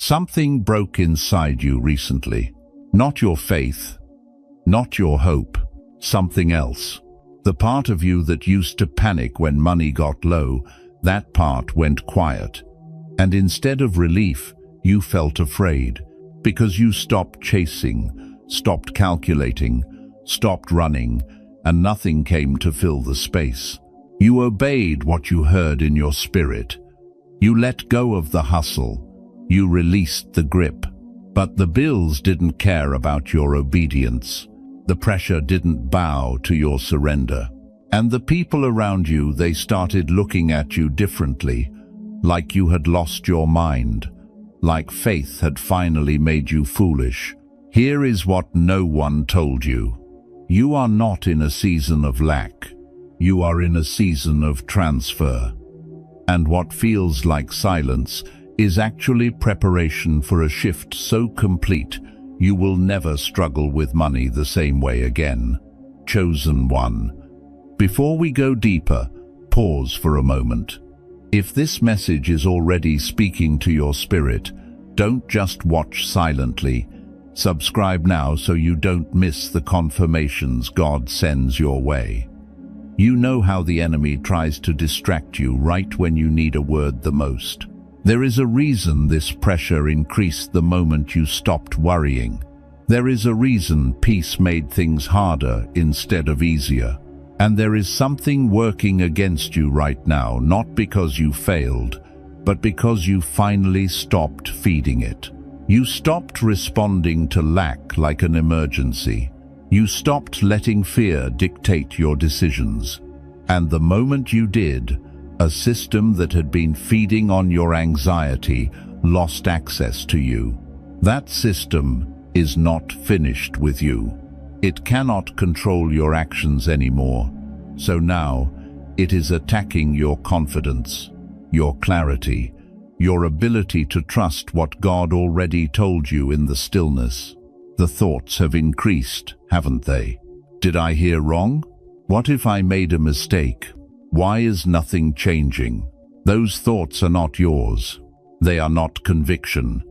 Something broke inside you recently. Not your faith, not your hope, something else. The part of you that used to panic when money got low, that part went quiet. And instead of relief, you felt afraid, because you stopped chasing, stopped calculating, stopped running, and nothing came to fill the space. You obeyed what you heard in your spirit. You let go of the hustle. You released the grip. But the bills didn't care about your obedience. The pressure didn't bow to your surrender. And the people around you, they started looking at you differently, like you had lost your mind, like faith had finally made you foolish. Here is what no one told you. You are not in a season of lack. You are in a season of transfer. And what feels like silence is actually preparation for a shift so complete you will never struggle with money the same way again. Chosen one. Before we go deeper, pause for a moment. If this message is already speaking to your spirit, don't just watch silently. Subscribe now so you don't miss the confirmations God sends your way. You know how the enemy tries to distract you right when you need a word the most. There is a reason this pressure increased the moment you stopped worrying. There is a reason peace made things harder instead of easier. And there is something working against you right now, not because you failed, but because you finally stopped feeding it. You stopped responding to lack like an emergency. You stopped letting fear dictate your decisions. And the moment you did, a system that had been feeding on your anxiety lost access to you. That system is not finished with you. It cannot control your actions anymore. So now, it is attacking your confidence, your clarity, your ability to trust what God already told you in the stillness. The thoughts have increased, haven't they? Did I hear wrong? What if I made a mistake? Why is nothing changing? Those thoughts are not yours. They are not conviction.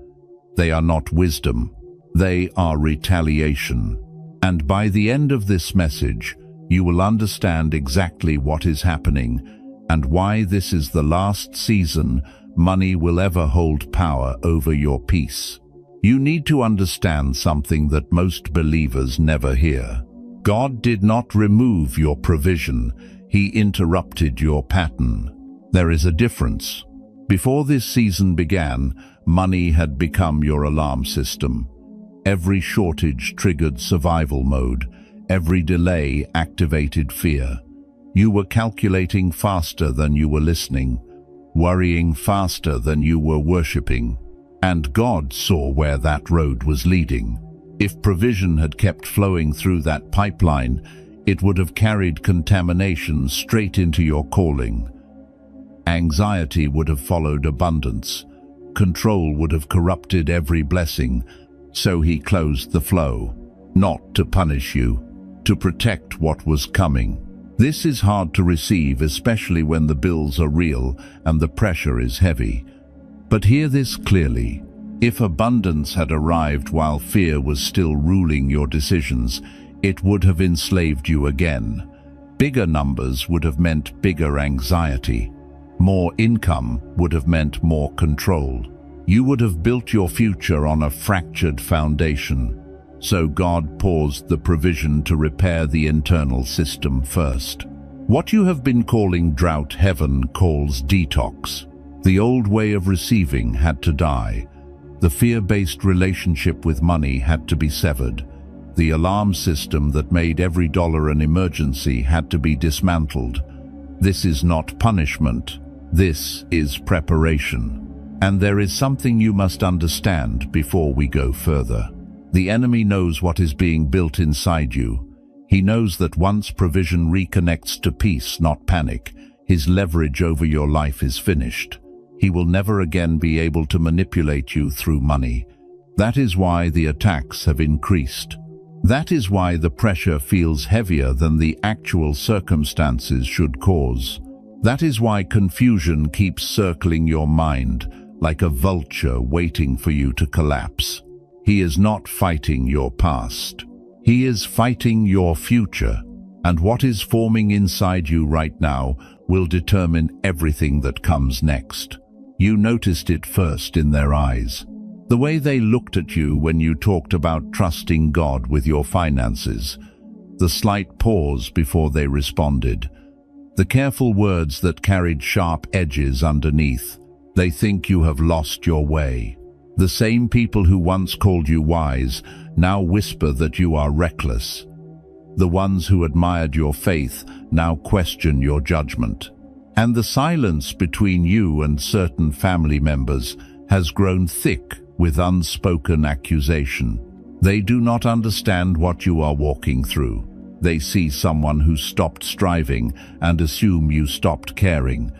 They are not wisdom. They are retaliation. And by the end of this message, you will understand exactly what is happening and why this is the last season money will ever hold power over your peace. You need to understand something that most believers never hear. God did not remove your provision. He interrupted your pattern. There is a difference. Before this season began, money had become your alarm system. Every shortage triggered survival mode. Every delay activated fear. You were calculating faster than you were listening, worrying faster than you were worshiping. And God saw where that road was leading. If provision had kept flowing through that pipeline, it would have carried contamination straight into your calling. Anxiety would have followed abundance. Control would have corrupted every blessing. So He closed the flow, not to punish you, to protect what was coming. This is hard to receive, especially when the bills are real and the pressure is heavy. But hear this clearly. If abundance had arrived while fear was still ruling your decisions, it would have enslaved you again. Bigger numbers would have meant bigger anxiety. More income would have meant more control. You would have built your future on a fractured foundation. So God paused the provision to repair the internal system first. What you have been calling drought, heaven calls detox. The old way of receiving had to die. The fear-based relationship with money had to be severed. The alarm system that made every dollar an emergency had to be dismantled. This is not punishment. This is preparation. And there is something you must understand before we go further. The enemy knows what is being built inside you. He knows that once provision reconnects to peace, not panic, his leverage over your life is finished. He will never again be able to manipulate you through money. That is why the attacks have increased. That is why the pressure feels heavier than the actual circumstances should cause. That is why confusion keeps circling your mind, like a vulture waiting for you to collapse. He is not fighting your past. He is fighting your future. And what is forming inside you right now will determine everything that comes next. You noticed it first in their eyes. The way they looked at you when you talked about trusting God with your finances. The slight pause before they responded. The careful words that carried sharp edges underneath. They think you have lost your way. The same people who once called you wise now whisper that you are reckless. The ones who admired your faith now question your judgment. And the silence between you and certain family members has grown thick with unspoken accusation. They do not understand what you are walking through. They see someone who stopped striving and assume you stopped caring.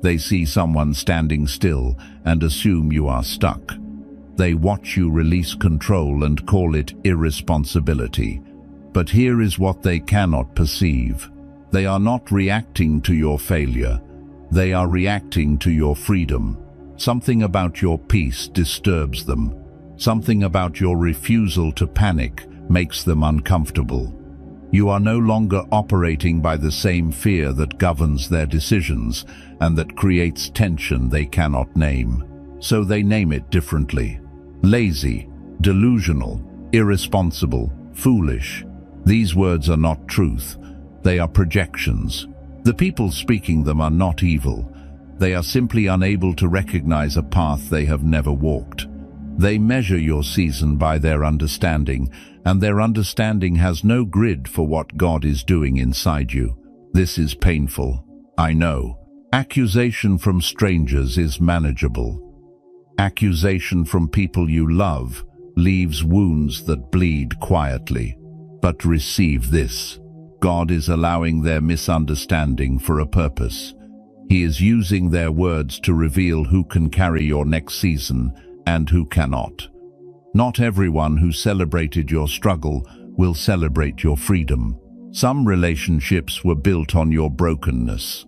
They see someone standing still and assume you are stuck. They watch you release control and call it irresponsibility. But here is what they cannot perceive. They are not reacting to your failure. They are reacting to your freedom. Something about your peace disturbs them. Something about your refusal to panic makes them uncomfortable. You are no longer operating by the same fear that governs their decisions and that creates tension they cannot name. So they name it differently. Lazy, delusional, irresponsible, foolish. These words are not truth. They are projections. The people speaking them are not evil. They are simply unable to recognize a path they have never walked. They measure your season by their understanding, and their understanding has no grid for what God is doing inside you. This is painful, I know. Accusation from strangers is manageable. Accusation from people you love leaves wounds that bleed quietly. But receive this. God is allowing their misunderstanding for a purpose. He is using their words to reveal who can carry your next season and who cannot. Not everyone who celebrated your struggle will celebrate your freedom. Some relationships were built on your brokenness.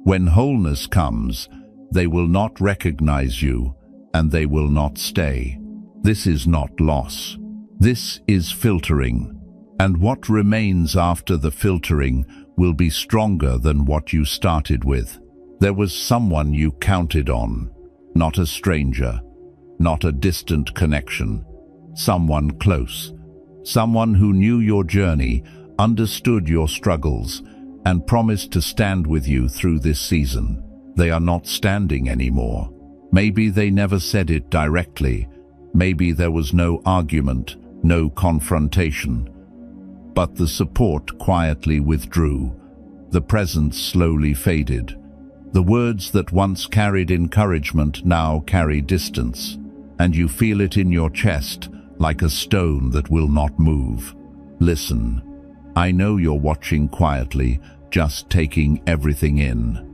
When wholeness comes, they will not recognize you, and they will not stay. This is not loss. This is filtering. And what remains after the filtering will be stronger than what you started with. There was someone you counted on, not a stranger, not a distant connection, someone close, someone who knew your journey, understood your struggles, and promised to stand with you through this season. They are not standing anymore. Maybe they never said it directly. Maybe there was no argument, no confrontation. But the support quietly withdrew. The presence slowly faded. The words that once carried encouragement now carry distance, and you feel it in your chest like a stone that will not move. Listen, I know you're watching quietly, just taking everything in.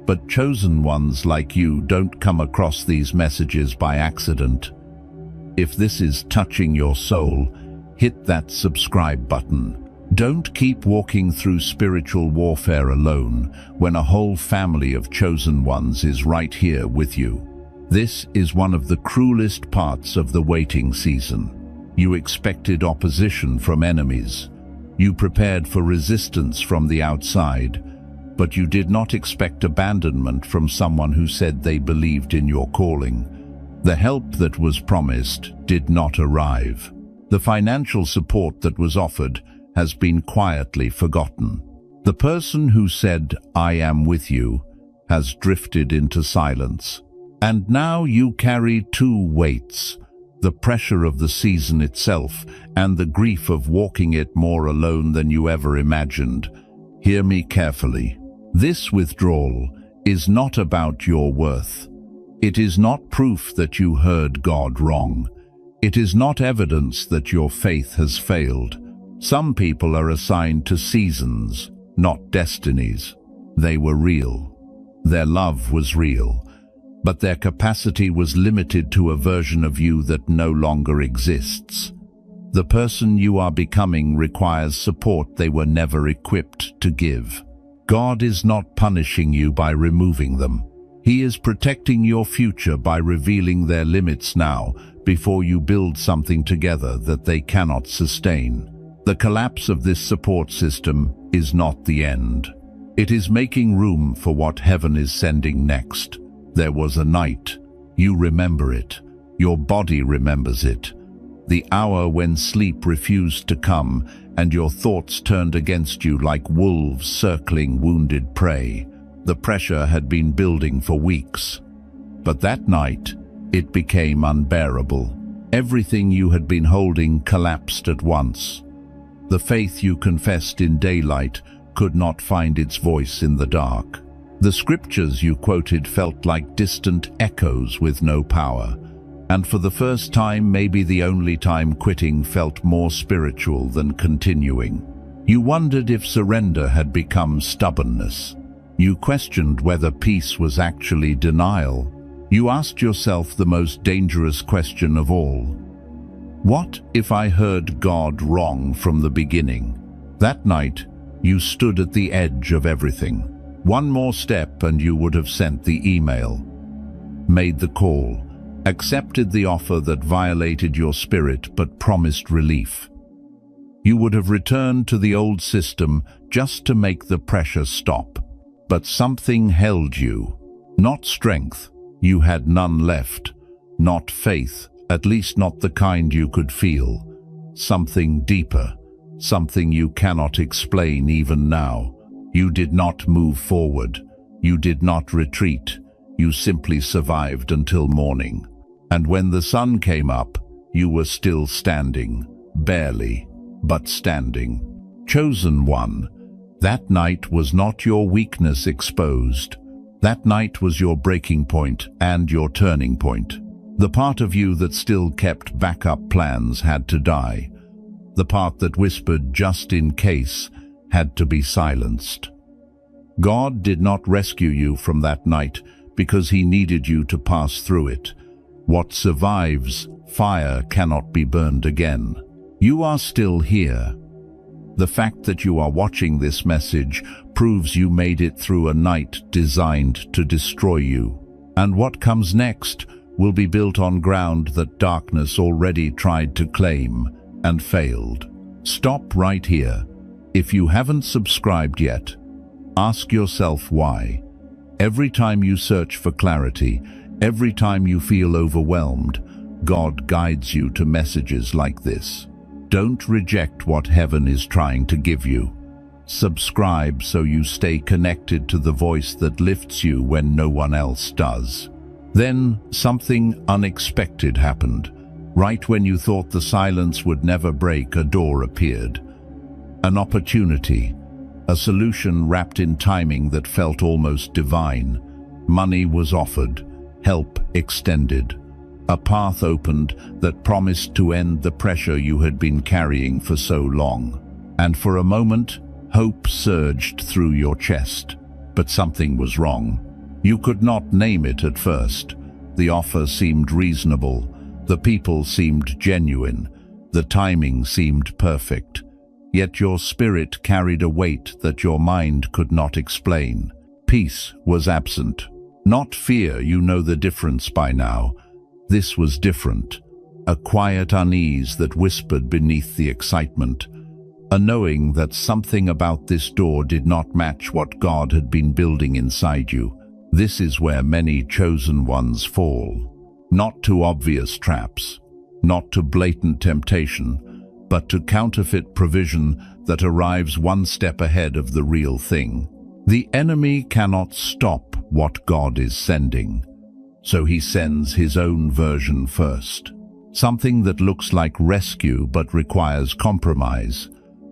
But chosen ones like you don't come across these messages by accident. If this is touching your soul, hit that subscribe button. Don't keep walking through spiritual warfare alone when a whole family of chosen ones is right here with you. This is one of the cruelest parts of the waiting season. You expected opposition from enemies. You prepared for resistance from the outside, but you did not expect abandonment from someone who said they believed in your calling. The help that was promised did not arrive. The financial support that was offered has been quietly forgotten. The person who said, "I am with you," has drifted into silence. And now you carry two weights, the pressure of the season itself and the grief of walking it more alone than you ever imagined. Hear me carefully. This withdrawal is not about your worth. It is not proof that you heard God wrong. It is not evidence that your faith has failed. Some people are assigned to seasons, not destinies. They were real. Their love was real, but their capacity was limited to a version of you that no longer exists. The person you are becoming requires support they were never equipped to give. God is not punishing you by removing them. He is protecting your future by revealing their limits now, before you build something together that they cannot sustain. The collapse of this support system is not the end. It is making room for what heaven is sending next. There was a night. You remember it. Your body remembers it. The hour when sleep refused to come and your thoughts turned against you like wolves circling wounded prey. The pressure had been building for weeks. But that night, it became unbearable. Everything you had been holding collapsed at once. The faith you confessed in daylight could not find its voice in the dark. The scriptures you quoted felt like distant echoes with no power. And for the first time, maybe the only time, quitting felt more spiritual than continuing. You wondered if surrender had become stubbornness. You questioned whether peace was actually denial. You asked yourself the most dangerous question of all. What if I heard God wrong from the beginning? That night, you stood at the edge of everything. One more step and you would have sent the email, made the call, accepted the offer that violated your spirit but promised relief. You would have returned to the old system just to make the pressure stop. But something held you. Not strength. You had none left. Not faith, at least not the kind you could feel. Something deeper. Something you cannot explain even now. You did not move forward. You did not retreat. You simply survived until morning. And when the sun came up, you were still standing. Barely, but standing. Chosen one. That night was not your weakness exposed. That night was your breaking point and your turning point. The part of you that still kept backup plans had to die. The part that whispered just in case had to be silenced. God did not rescue you from that night because he needed you to pass through it. What survives, fire cannot be burned again. You are still here. The fact that you are watching this message proves you made it through a night designed to destroy you. And what comes next will be built on ground that darkness already tried to claim and failed. Stop right here. If you haven't subscribed yet, ask yourself why. Every time you search for clarity, every time you feel overwhelmed, God guides you to messages like this. Don't reject what heaven is trying to give you. Subscribe so you stay connected to the voice that lifts you when no one else does. Then something unexpected happened. Right when you thought the silence would never break, a door appeared. An opportunity, a solution wrapped in timing that felt almost divine. Money was offered, help extended. A path opened that promised to end the pressure you had been carrying for so long. And for a moment, hope surged through your chest. But something was wrong. You could not name it at first. The offer seemed reasonable. The people seemed genuine. The timing seemed perfect. Yet your spirit carried a weight that your mind could not explain. Peace was absent. Not fear, you know the difference by now. This was different. A quiet unease that whispered beneath the excitement. A knowing that something about this door did not match what God had been building inside you. This is where many chosen ones fall. Not to obvious traps, not to blatant temptation, but to counterfeit provision that arrives one step ahead of the real thing. The enemy cannot stop what God is sending. So he sends his own version first. Something that looks like rescue but requires compromise.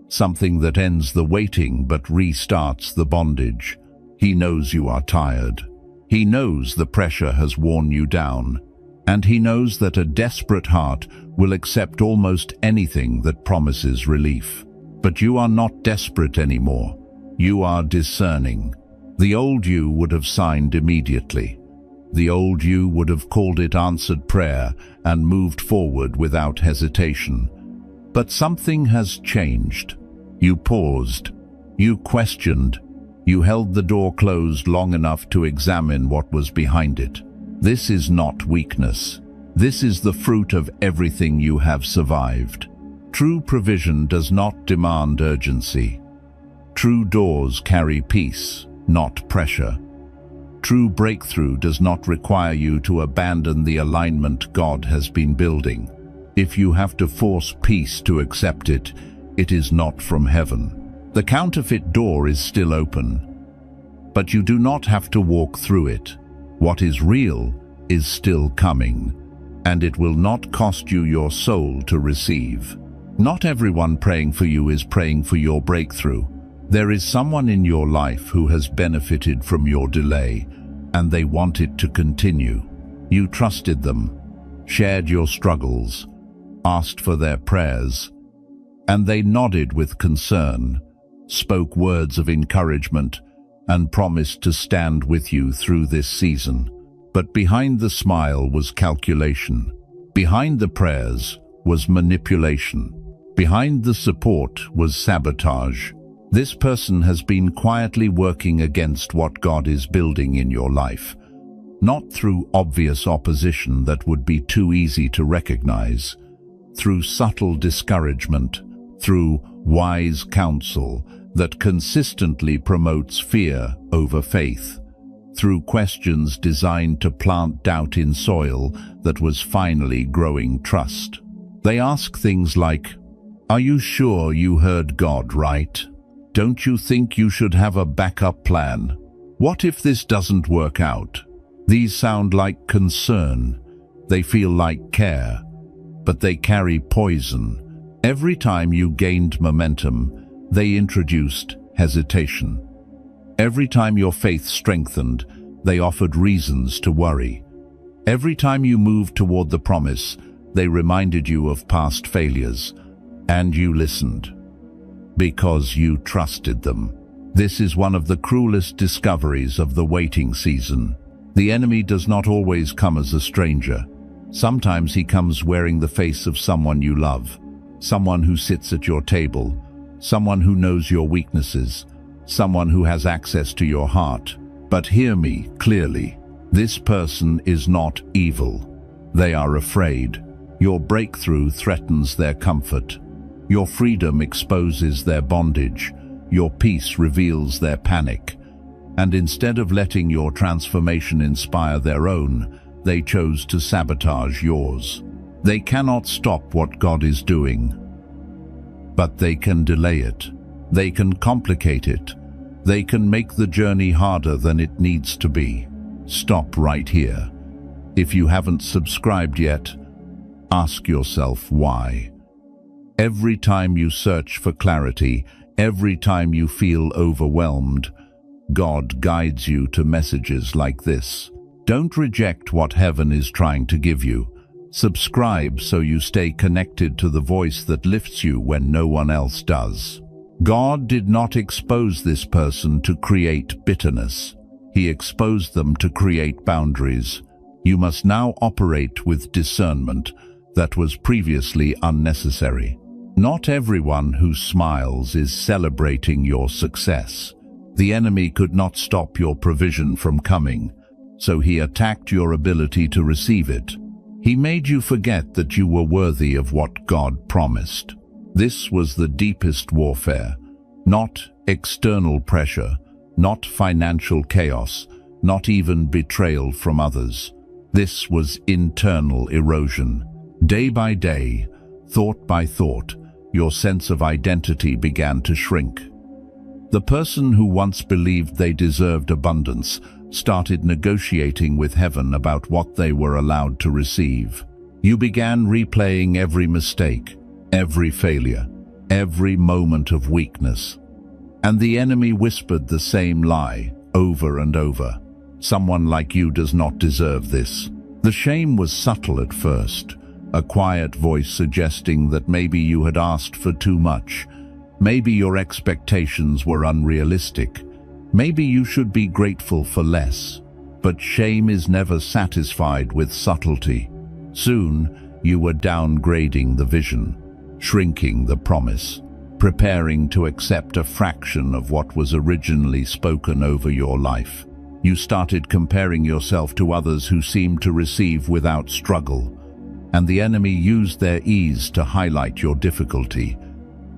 Something that ends the waiting but restarts the bondage. He knows you are tired. He knows the pressure has worn you down. And he knows that a desperate heart will accept almost anything that promises relief. But you are not desperate anymore. You are discerning. The old you would have signed immediately. The old you would have called it answered prayer and moved forward without hesitation. But something has changed. You paused. You questioned. You held the door closed long enough to examine what was behind it. This is not weakness. This is the fruit of everything you have survived. True provision does not demand urgency. True doors carry peace, not pressure. True breakthrough does not require you to abandon the alignment God has been building. If you have to force peace to accept it, it is not from heaven. The counterfeit door is still open, but you do not have to walk through it. What is real is still coming, and it will not cost you your soul to receive. Not everyone praying for you is praying for your breakthrough. There is someone in your life who has benefited from your delay, and they want it to continue. You trusted them, shared your struggles, asked for their prayers, and they nodded with concern, spoke words of encouragement, and promised to stand with you through this season. But behind the smile was calculation. Behind the prayers was manipulation. Behind the support was sabotage. This person has been quietly working against what God is building in your life, not through obvious opposition that would be too easy to recognize, through subtle discouragement, through wise counsel that consistently promotes fear over faith, through questions designed to plant doubt in soil that was finally growing trust. They ask things like, "Are you sure you heard God right? Don't you think you should have a backup plan? What if this doesn't work out?" These sound like concern. They feel like care, but they carry poison. Every time you gained momentum, they introduced hesitation. Every time your faith strengthened, they offered reasons to worry. Every time you moved toward the promise, they reminded you of past failures, and you listened because you trusted them. This is one of the cruelest discoveries of the waiting season. The enemy does not always come as a stranger. Sometimes he comes wearing the face of someone you love, someone who sits at your table, someone who knows your weaknesses, someone who has access to your heart. But hear me clearly. This person is not evil. They are afraid. Your breakthrough threatens their comfort. Your freedom exposes their bondage. Your peace reveals their panic. And instead of letting your transformation inspire their own, they chose to sabotage yours. They cannot stop what God is doing, but they can delay it. They can complicate it. They can make the journey harder than it needs to be. Stop right here. If you haven't subscribed yet, ask yourself why. Every time you search for clarity, every time you feel overwhelmed, God guides you to messages like this. Don't reject what heaven is trying to give you. Subscribe so you stay connected to the voice that lifts you when no one else does. God did not expose this person to create bitterness. He exposed them to create boundaries. You must now operate with discernment that was previously unnecessary. Not everyone who smiles is celebrating your success. The enemy could not stop your provision from coming, so he attacked your ability to receive it. He made you forget that you were worthy of what God promised. This was the deepest warfare, not external pressure, not financial chaos, not even betrayal from others. This was internal erosion. Day by day, thought by thought, your sense of identity began to shrink. The person who once believed they deserved abundance started negotiating with heaven about what they were allowed to receive. You began replaying every mistake, every failure, every moment of weakness. And the enemy whispered the same lie over and over. Someone like you does not deserve this. The shame was subtle at first, a quiet voice suggesting that maybe you had asked for too much. Maybe your expectations were unrealistic. Maybe you should be grateful for less. But shame is never satisfied with subtlety. Soon, you were downgrading the vision, shrinking the promise, preparing to accept a fraction of what was originally spoken over your life. You started comparing yourself to others who seemed to receive without struggle, and the enemy used their ease to highlight your difficulty,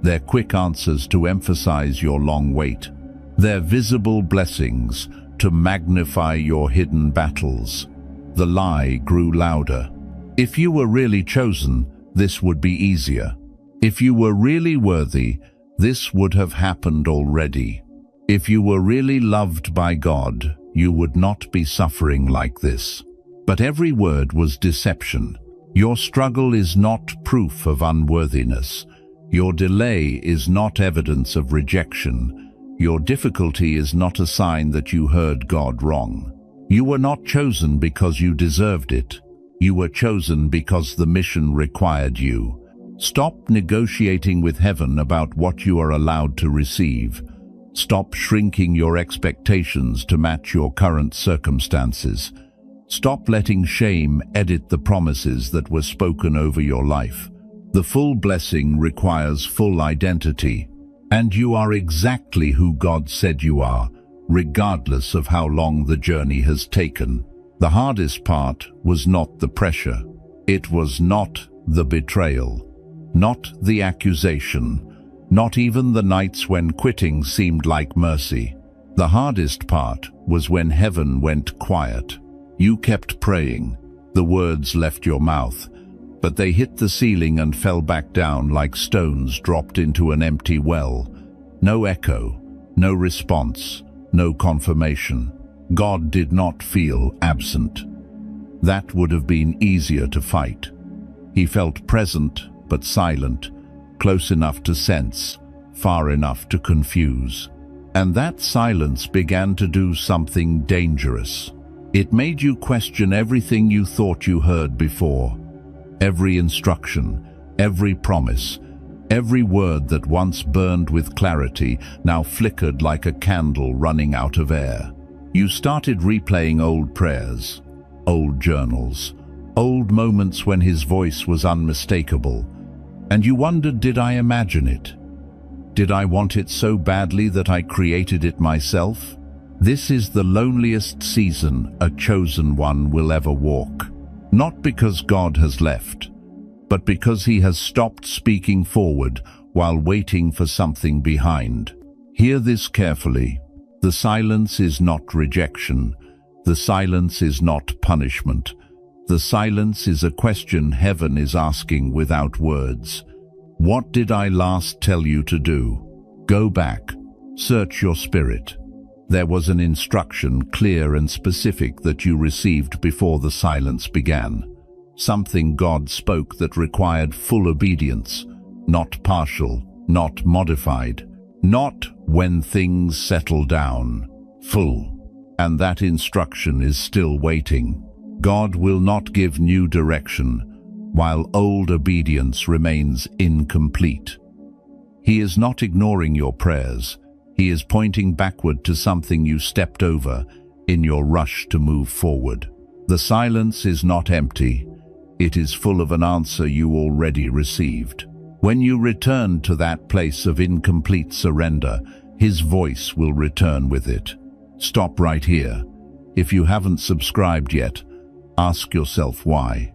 their quick answers to emphasize your long wait, their visible blessings to magnify your hidden battles. The lie grew louder. If you were really chosen, this would be easier. If you were really worthy, this would have happened already. If you were really loved by God, you would not be suffering like this. But every word was deception. Your struggle is not proof of unworthiness. Your delay is not evidence of rejection. Your difficulty is not a sign that you heard God wrong. You were not chosen because you deserved it. You were chosen because the mission required you. Stop negotiating with heaven about what you are allowed to receive. Stop shrinking your expectations to match your current circumstances. Stop letting shame edit the promises that were spoken over your life. The full blessing requires full identity, and you are exactly who God said you are, regardless of how long the journey has taken. The hardest part was not the pressure. It was not the betrayal, not the accusation, not even the nights when quitting seemed like mercy. The hardest part was when heaven went quiet. You kept praying. The words left your mouth, but they hit the ceiling and fell back down like stones dropped into an empty well. No echo, no response, no confirmation. God did not feel absent. That would have been easier to fight. He felt present but silent, close enough to sense, far enough to confuse. And that silence began to do something dangerous. It made you question everything you thought you heard before. Every instruction, every promise, every word that once burned with clarity now flickered like a candle running out of air. You started replaying old prayers, old journals, old moments when his voice was unmistakable. And you wondered, did I imagine it? Did I want it so badly that I created it myself? This is the loneliest season a chosen one will ever walk. Not because God has left, but because he has stopped speaking forward while waiting for something behind. Hear this carefully. The silence is not rejection. The silence is not punishment. The silence is a question heaven is asking without words. What did I last tell you to do? Go back. Search your spirit. There was an instruction, clear and specific, that you received before the silence began. Something God spoke that required full obedience, not partial, not modified, not when things settle down, full. And that instruction is still waiting. God will not give new direction while old obedience remains incomplete. He is not ignoring your prayers. He is pointing backward to something you stepped over in your rush to move forward. The silence is not empty. It is full of an answer you already received. When you return to that place of incomplete surrender, his voice will return with it. Stop right here. If you haven't subscribed yet, ask yourself why.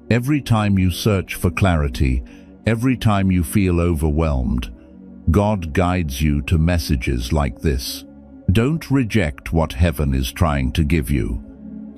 Every time you search for clarity, every time you feel overwhelmed, God guides you to messages like this. Don't reject what heaven is trying to give you.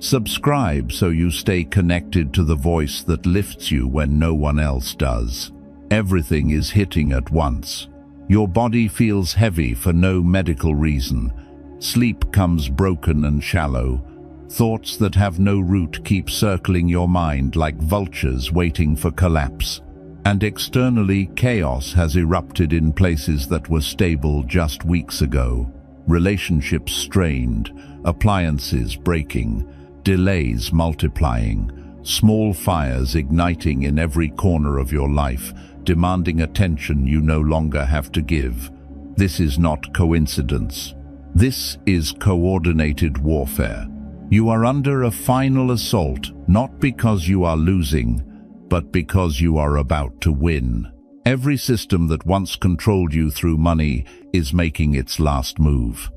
Subscribe so you stay connected to the voice that lifts you when no one else does. Everything is hitting at once. Your body feels heavy for no medical reason. Sleep comes broken and shallow. Thoughts that have no root keep circling your mind like vultures waiting for collapse. And externally, chaos has erupted in places that were stable just weeks ago. Relationships strained, appliances breaking, delays multiplying, small fires igniting in every corner of your life, demanding attention you no longer have to give. This is not coincidence. This is coordinated warfare. You are under a final assault, not because you are losing, but because you are about to win. Every system that once controlled you through money is making its last move.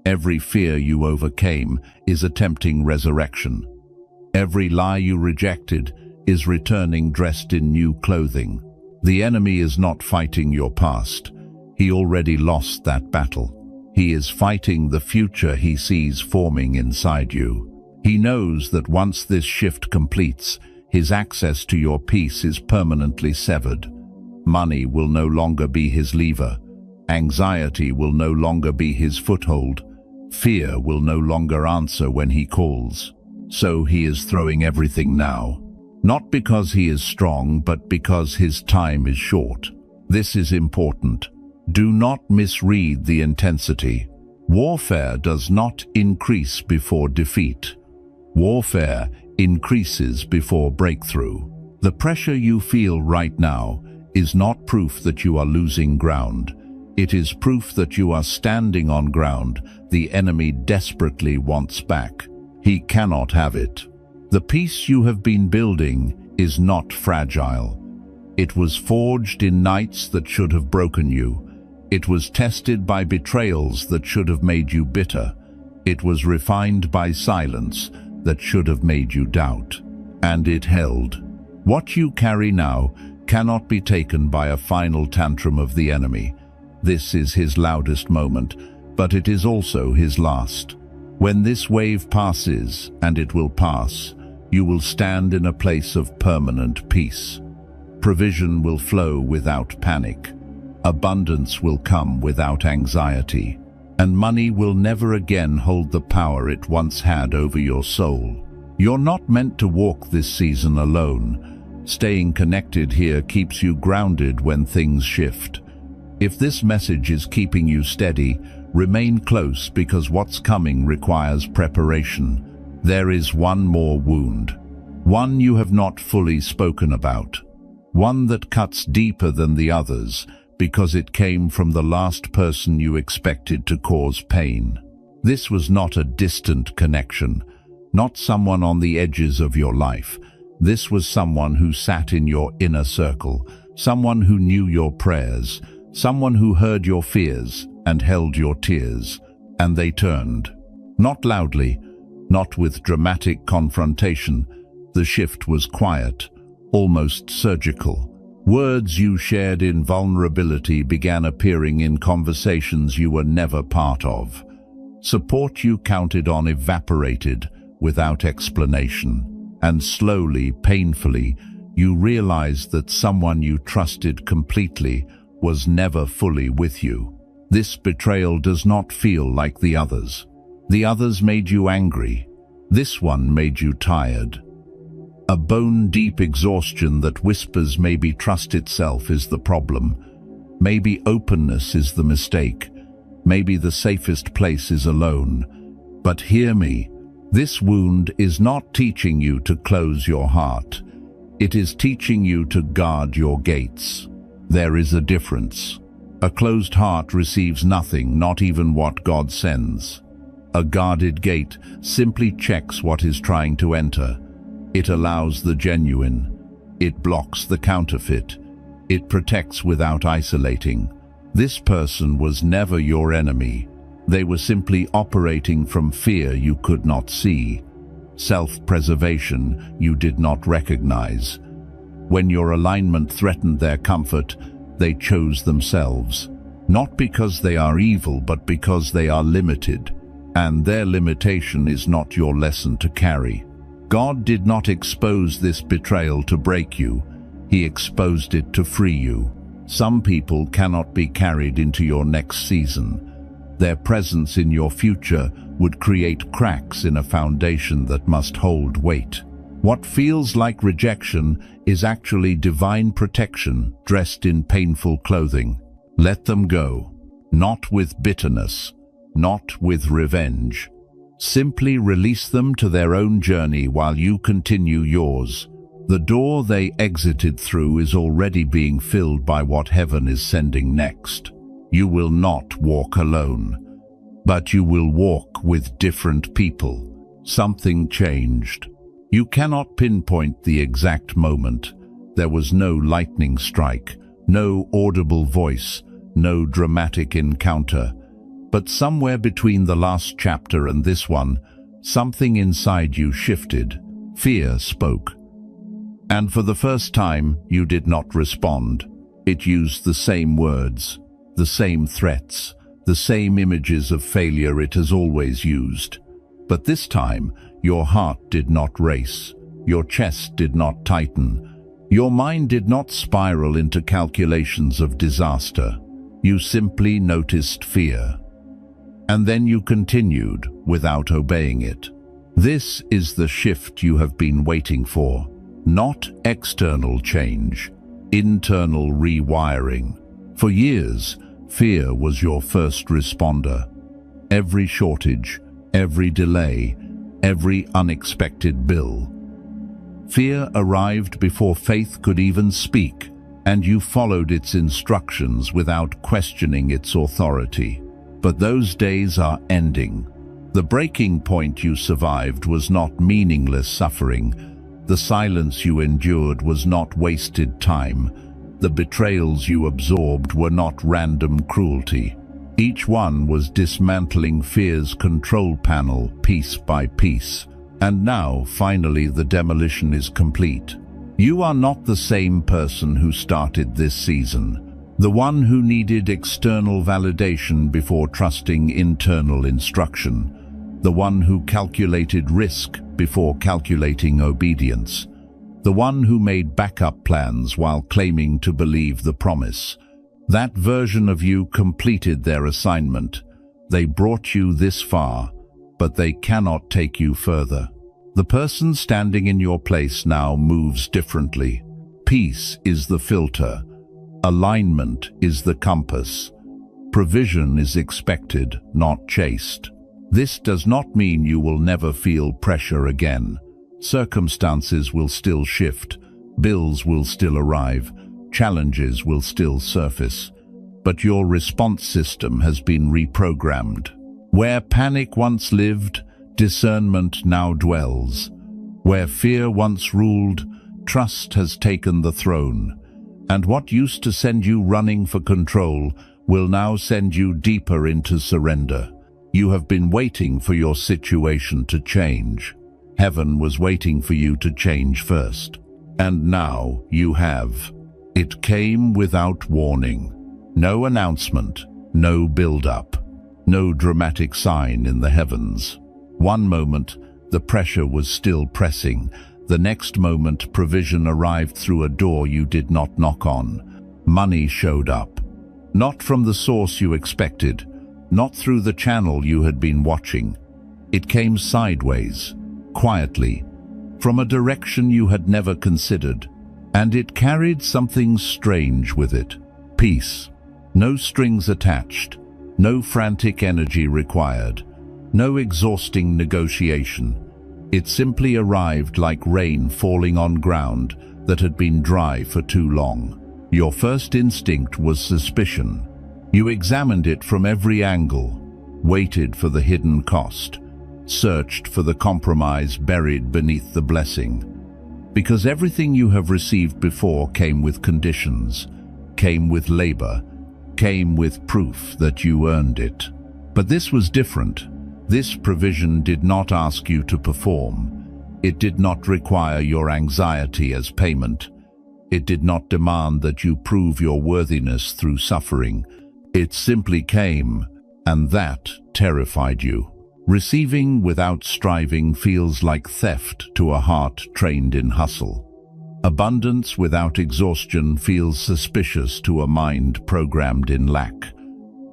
Every fear you overcame is attempting resurrection. Every lie you rejected is returning dressed in new clothing. The enemy is not fighting your past. He already lost that battle. He is fighting the future he sees forming inside you. He knows that once this shift completes, his access to your peace is permanently severed. Money will no longer be his lever. Anxiety will no longer be his foothold. Fear will no longer answer when he calls. So he is throwing everything now. Not because he is strong, but because his time is short. This is important. Do not misread the intensity. Warfare does not increase before defeat. Warfare increases before breakthrough. The pressure you feel right now is not proof that you are losing ground. It is proof that you are standing on ground the enemy desperately wants back. He cannot have it. The peace you have been building is not fragile. It was forged in nights that should have broken you. It was tested by betrayals that should have made you bitter. It was refined by silence that should have made you doubt. And it held. What you carry now cannot be taken by a final tantrum of the enemy. This is his loudest moment, but it is also his last. When this wave passes, and it will pass, you will stand in a place of permanent peace. Provision will flow without panic. Abundance will come without anxiety. And money will never again hold the power it once had over your soul. You're not meant to walk this season alone. Staying connected here keeps you grounded when things shift. If this message is keeping you steady, remain close because what's coming requires preparation. There is one more wound. One you have not fully spoken about. One that cuts deeper than the others because it came from the last person you expected to cause pain. This was not a distant connection, not someone on the edges of your life. This was someone who sat in your inner circle, someone who knew your prayers, someone who heard your fears and held your tears. And they turned. Not loudly, not with dramatic confrontation. The shift was quiet, almost surgical. Words you shared in vulnerability began appearing in conversations you were never part of. Support you counted on evaporated without explanation. And slowly, painfully, you realized that someone you trusted completely was never fully with you. This betrayal does not feel like the others. The others made you angry. This one made you tired. A bone-deep exhaustion that whispers maybe trust itself is the problem. Maybe openness is the mistake. Maybe the safest place is alone. But hear me. This wound is not teaching you to close your heart. It is teaching you to guard your gates. There is a difference. A closed heart receives nothing, not even what God sends. A guarded gate simply checks what is trying to enter. It allows the genuine. It blocks the counterfeit. It protects without isolating. This person was never your enemy. They were simply operating from fear you could not see, self-preservation you did not recognize. When your alignment threatened their comfort, they chose themselves, not because they are evil, but because they are limited, and their limitation is not your lesson to carry. God did not expose this betrayal to break you. He exposed it to free you. Some people cannot be carried into your next season. Their presence in your future would create cracks in a foundation that must hold weight. What feels like rejection is actually divine protection dressed in painful clothing. Let them go, not with bitterness, not with revenge. Simply release them to their own journey while you continue yours. The door they exited through is already being filled by what heaven is sending next. You will not walk alone, but you will walk with different people. Something changed. You cannot pinpoint the exact moment. There was no lightning strike, No audible voice, no dramatic encounter. But somewhere between the last chapter and this one, something inside you shifted. Fear spoke. And for the first time, you did not respond. It used the same words, the same threats, the same images of failure it has always used. But this time, your heart did not race. Your chest did not tighten. Your mind did not spiral into calculations of disaster. You simply noticed fear. And then you continued without obeying it. This is the shift you have been waiting for. Not external change, internal rewiring. For years, fear was your first responder. Every shortage, every delay, every unexpected bill. Fear arrived before faith could even speak, and you followed its instructions without questioning its authority. But those days are ending. The breaking point you survived was not meaningless suffering. The silence you endured was not wasted time. The betrayals you absorbed were not random cruelty. Each one was dismantling fear's control panel piece by piece. And now, finally, the demolition is complete. You are not the same person who started this season. The one who needed external validation before trusting internal instruction. The one who calculated risk before calculating obedience. The one who made backup plans while claiming to believe the promise. That version of you completed their assignment. They brought you this far, but they cannot take you further. The person standing in your place now moves differently. Peace is the filter. Alignment is the compass. Provision is expected, not chased. This does not mean you will never feel pressure again. Circumstances will still shift, bills will still arrive, challenges will still surface. But your response system has been reprogrammed. Where panic once lived, discernment now dwells. Where fear once ruled, trust has taken the throne. And what used to send you running for control will now send you deeper into surrender. You have been waiting for your situation to change. Heaven was waiting for you to change first. And now you have. It came without warning. No announcement, no build-up, no dramatic sign in the heavens. One moment, the pressure was still pressing. The next moment, provision arrived through a door you did not knock on. Money showed up. Not from the source you expected, not through the channel you had been watching. It came sideways, quietly, from a direction you had never considered. And it carried something strange with it. Peace. No strings attached, no frantic energy required, no exhausting negotiation. It simply arrived like rain falling on ground that had been dry for too long. Your first instinct was suspicion. You examined it from every angle, waited for the hidden cost, searched for the compromise buried beneath the blessing. Because everything you have received before came with conditions, came with labor, came with proof that you earned it. But this was different. This provision did not ask you to perform. It did not require your anxiety as payment. It did not demand that you prove your worthiness through suffering. It simply came, and that terrified you. Receiving without striving feels like theft to a heart trained in hustle. Abundance without exhaustion feels suspicious to a mind programmed in lack.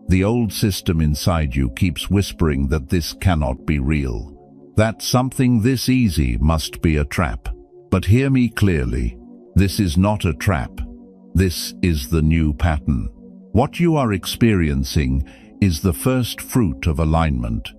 The old system inside you keeps whispering that this cannot be real, that something this easy must be a trap. But hear me clearly, this is not a trap. This is the new pattern. What you are experiencing is the first fruit of alignment,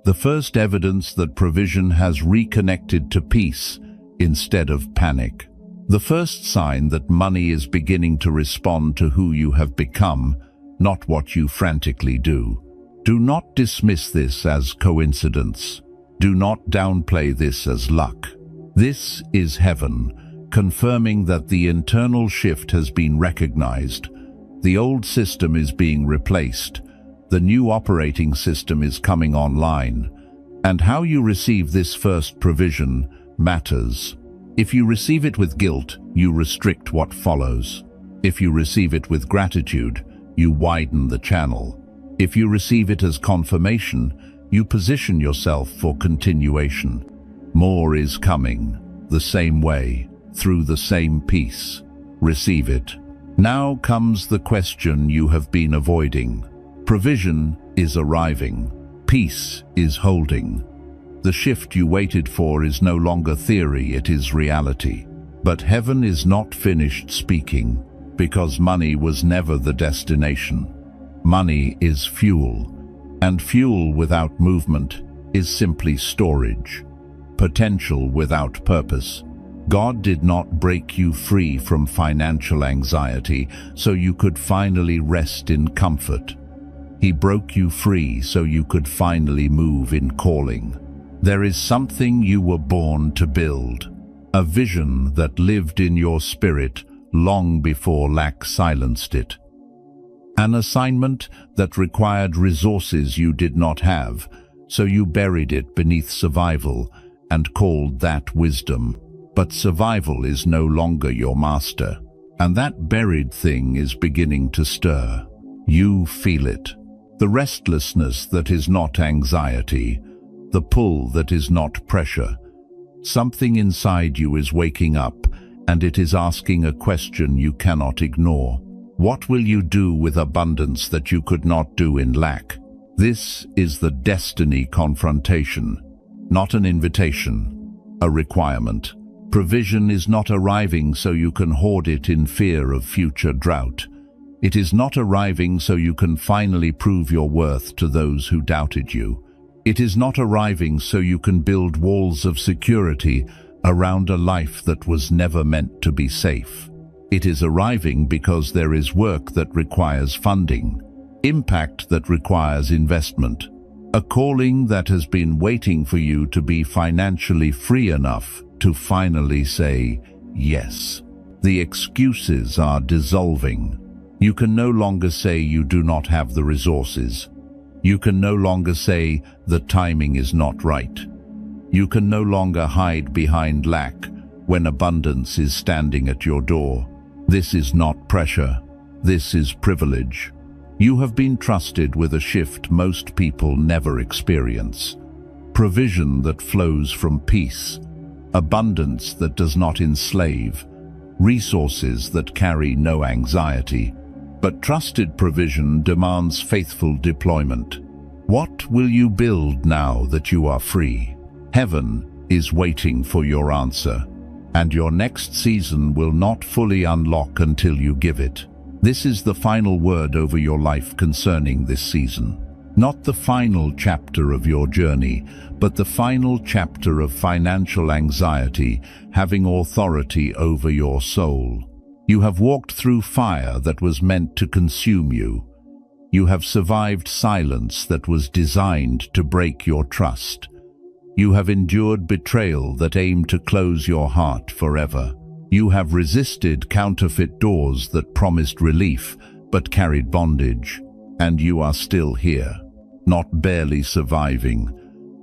the first evidence that provision has reconnected to peace instead of panic. The first sign that money is beginning to respond to who you have become, not what you frantically do. Do not dismiss this as coincidence. Do not downplay this as luck. This is heaven, confirming that the internal shift has been recognized. The old system is being replaced. The new operating system is coming online. And how you receive this first provision matters. If you receive it with guilt, you restrict what follows. If you receive it with gratitude, you widen the channel. If you receive it as confirmation, you position yourself for continuation. More is coming, the same way, through the same peace. Receive it. Now comes the question you have been avoiding. Provision is arriving. Peace is holding. The shift you waited for is no longer theory, it is reality. But heaven is not finished speaking, because money was never the destination. Money is fuel, and fuel without movement is simply storage. Potential without purpose. God did not break you free from financial anxiety so you could finally rest in comfort. He broke you free so you could finally move in calling. There is something you were born to build, a vision that lived in your spirit long before lack silenced it. An assignment that required resources you did not have, so you buried it beneath survival and called that wisdom. But survival is no longer your master, and that buried thing is beginning to stir. You feel it. The restlessness that is not anxiety, the pull that is not pressure. Something inside you is waking up, and it is asking a question you cannot ignore. What will you do with abundance that you could not do in lack? This is the destiny confrontation, not an invitation, a requirement. Provision is not arriving so you can hoard it in fear of future drought. It is not arriving so you can finally prove your worth to those who doubted you. It is not arriving so you can build walls of security around a life that was never meant to be safe. It is arriving because there is work that requires funding, impact that requires investment, a calling that has been waiting for you to be financially free enough to finally say yes. The excuses are dissolving. You can no longer say you do not have the resources. You can no longer say the timing is not right. You can no longer hide behind lack when abundance is standing at your door. This is not pressure. This is privilege. You have been trusted with a shift most people never experience. Provision that flows from peace. Abundance that does not enslave. Resources that carry no anxiety. But trusted provision demands faithful deployment. What will you build now that you are free? Heaven is waiting for your answer, and your next season will not fully unlock until you give it. This is the final word over your life concerning this season. Not the final chapter of your journey, but the final chapter of financial anxiety having authority over your soul. You have walked through fire that was meant to consume you. You have survived silence that was designed to break your trust. You have endured betrayal that aimed to close your heart forever. You have resisted counterfeit doors that promised relief but carried bondage. And you are still here, not barely surviving,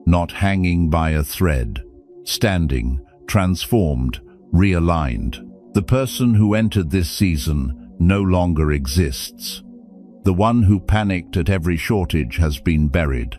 not hanging by a thread, standing, transformed, realigned. The person who entered this season no longer exists. The one who panicked at every shortage has been buried.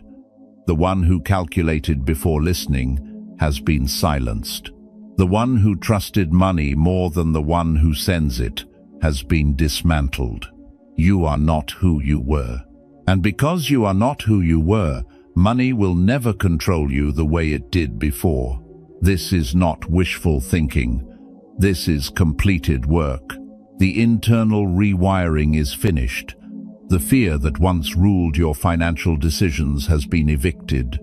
The one who calculated before listening has been silenced. The one who trusted money more than the one who sends it has been dismantled. You are not who you were. And because you are not who you were, money will never control you the way it did before. This is not wishful thinking. This is completed work. The internal rewiring is finished. The fear that once ruled your financial decisions has been evicted.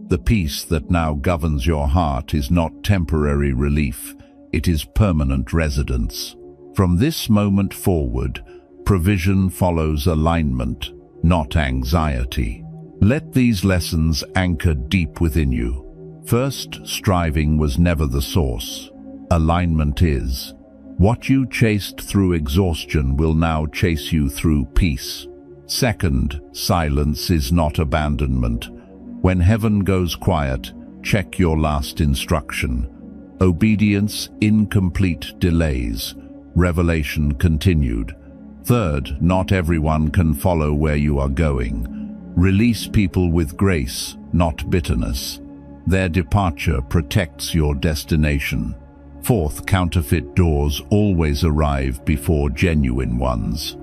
The peace that now governs your heart is not temporary relief. It is permanent residence. From this moment forward, provision follows alignment, not anxiety. Let these lessons anchor deep within you. First, striving was never the source. alignment is. What you chased through exhaustion will now chase you through peace. Second, silence is not abandonment. When heaven goes quiet, check your last instruction. Obedience, incomplete delays. Revelation continued. Third, not everyone can follow where you are going. Release people with grace, not bitterness. Their departure protects your destination. Fourth, counterfeit doors always arrive before genuine ones.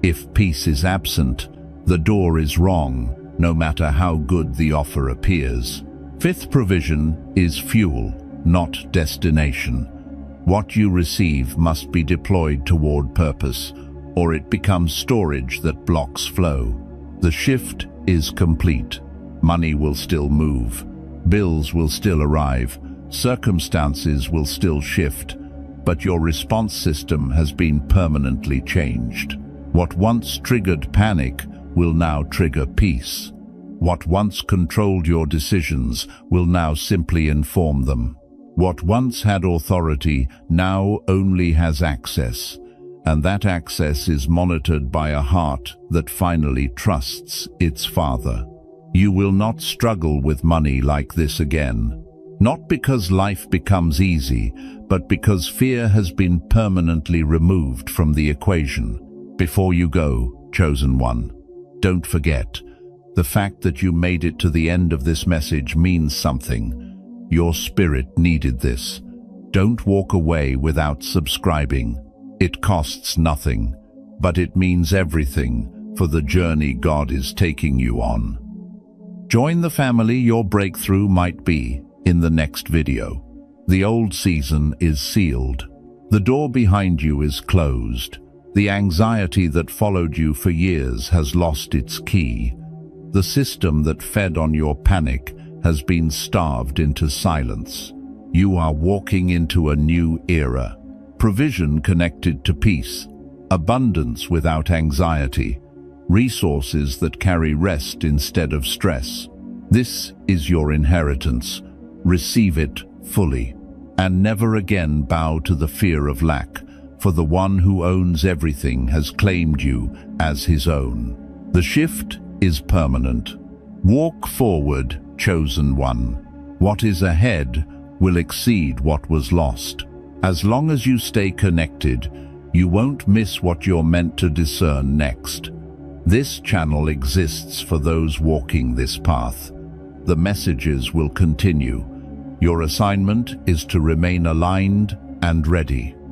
If peace is absent, the door is wrong, no matter how good the offer appears. Fifth, provision is fuel, not destination. What you receive must be deployed toward purpose, or it becomes storage that blocks flow. The shift is complete. Money will still move. Bills will still arrive. Circumstances will still shift. But your response system has been permanently changed. What once triggered panic will now trigger peace. What once controlled your decisions will now simply inform them. What once had authority now only has access. And that access is monitored by a heart that finally trusts its Father. You will not struggle with money like this again. Not because life becomes easy, but because fear has been permanently removed from the equation. Before you go, chosen one, don't forget, the fact that you made it to the end of this message means something. Your spirit needed this. Don't walk away without subscribing. It costs nothing, but it means everything for the journey God is taking you on. Join the family your breakthrough might be in the next video. The old season is sealed. The door behind you is closed. The anxiety that followed you for years has lost its key. The system that fed on your panic has been starved into silence. You are walking into a new era. Provision connected to peace, abundance without anxiety, resources that carry rest instead of stress. This is your inheritance. Receive it fully, and never again bow to the fear of lack, for the one who owns everything has claimed you as his own. The shift is permanent. Walk forward, chosen one. What is ahead will exceed what was lost. As long as you stay connected, you won't miss what you're meant to discern next. This channel exists for those walking this path. The messages will continue. Your assignment is to remain aligned and ready.